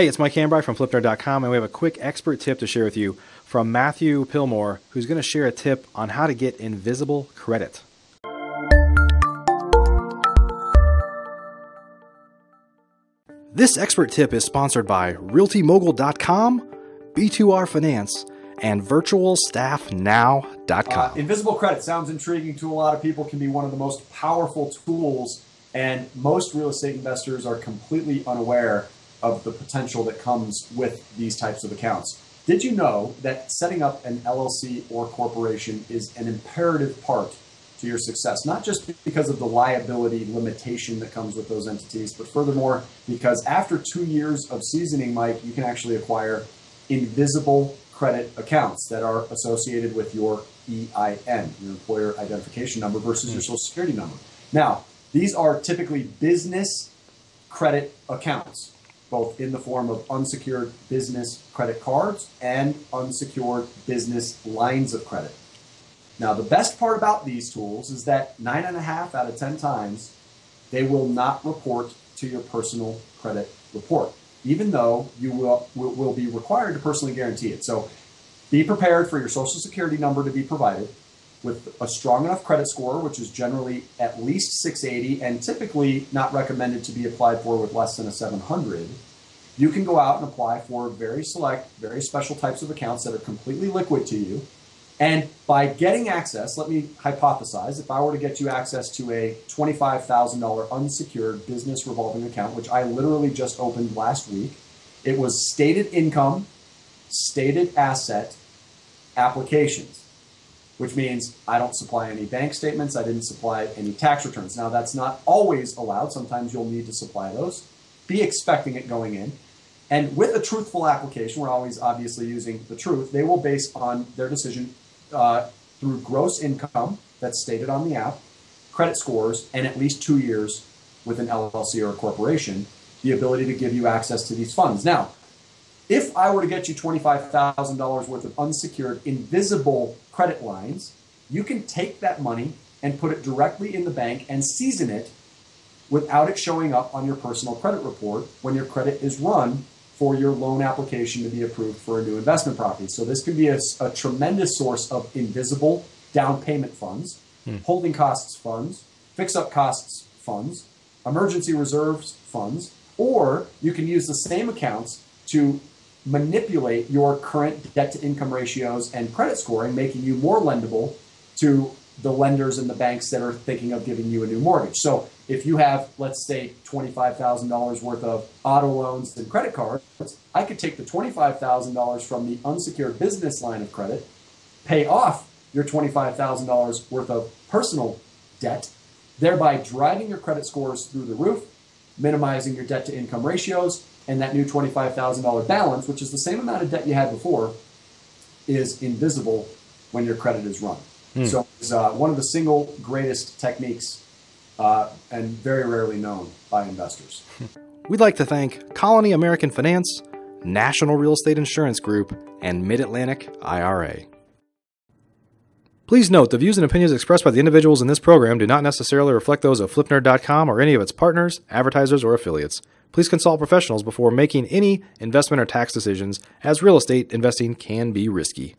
Hey, it's Mike Hambry from FlipNerd.com, and we have a quick expert tip to share with you from Matthew Pillmore, who's going to share a tip on how to get invisible credit. This expert tip is sponsored by RealtyMogul.com, B2R Finance, and VirtualStaffNow.com. Invisible credit sounds intriguing to a lot of people, can be one of the most powerful tools, and most real estate investors are completely unaware of the potential that comes with these types of accounts. Did you know that setting up an LLC or corporation is an imperative part to your success? Not just because of the liability limitation that comes with those entities, but furthermore, because after 2 years of seasoning, Mike, you can actually acquire invisible credit accounts that are associated with your EIN, your employer identification number, versus your social security number. Now, these are typically business credit accounts, both in the form of unsecured business credit cards and unsecured business lines of credit. Now, the best part about these tools is that 9.5 out of 10 times, they will not report to your personal credit report, even though you will be required to personally guarantee it. So be prepared for your social security number to be provided with a strong enough credit score, which is generally at least 680 and typically not recommended to be applied for with less than a 700. You can go out and apply for very select, very special types of accounts that are completely liquid to you. And by getting access, let me hypothesize, if I were to get you access to a $25,000 unsecured business revolving account, which I literally just opened last week, it was stated income, stated asset, applications, which means I don't supply any bank statements, I didn't supply any tax returns. Now, that's not always allowed. Sometimes you'll need to supply those. Be expecting it going in. And with a truthful application, we're always obviously using the truth, they will base on their decision through gross income that's stated on the app, credit scores, and at least 2 years with an LLC or a corporation, the ability to give you access to these funds. Now, if I were to get you $25,000 worth of unsecured invisible credit lines, you can take that money and put it directly in the bank and season it without it showing up on your personal credit report when your credit is run for your loan application to be approved for a new investment property. So this can be a tremendous source of invisible down payment funds, holding costs funds, fix-up costs funds, emergency reserves funds, or you can use the same accounts to manipulate your current debt-to-income ratios and credit scoring, making you more lendable to the lenders and the banks that are thinking of giving you a new mortgage. So if you have, let's say, $25,000 worth of auto loans and credit cards, I could take the $25,000 from the unsecured business line of credit, pay off your $25,000 worth of personal debt, thereby driving your credit scores through the roof, minimizing your debt-to-income ratios, and that new $25,000 balance, which is the same amount of debt you had before, is invisible when your credit is run. So it's one of the single greatest techniques and very rarely known by investors. We'd like to thank Colony American Finance, National Real Estate Insurance Group, and Mid-Atlantic IRA. Please note, the views and opinions expressed by the individuals in this program do not necessarily reflect those of FlipNerd.com or any of its partners, advertisers, or affiliates. Please consult professionals before making any investment or tax decisions, as real estate investing can be risky.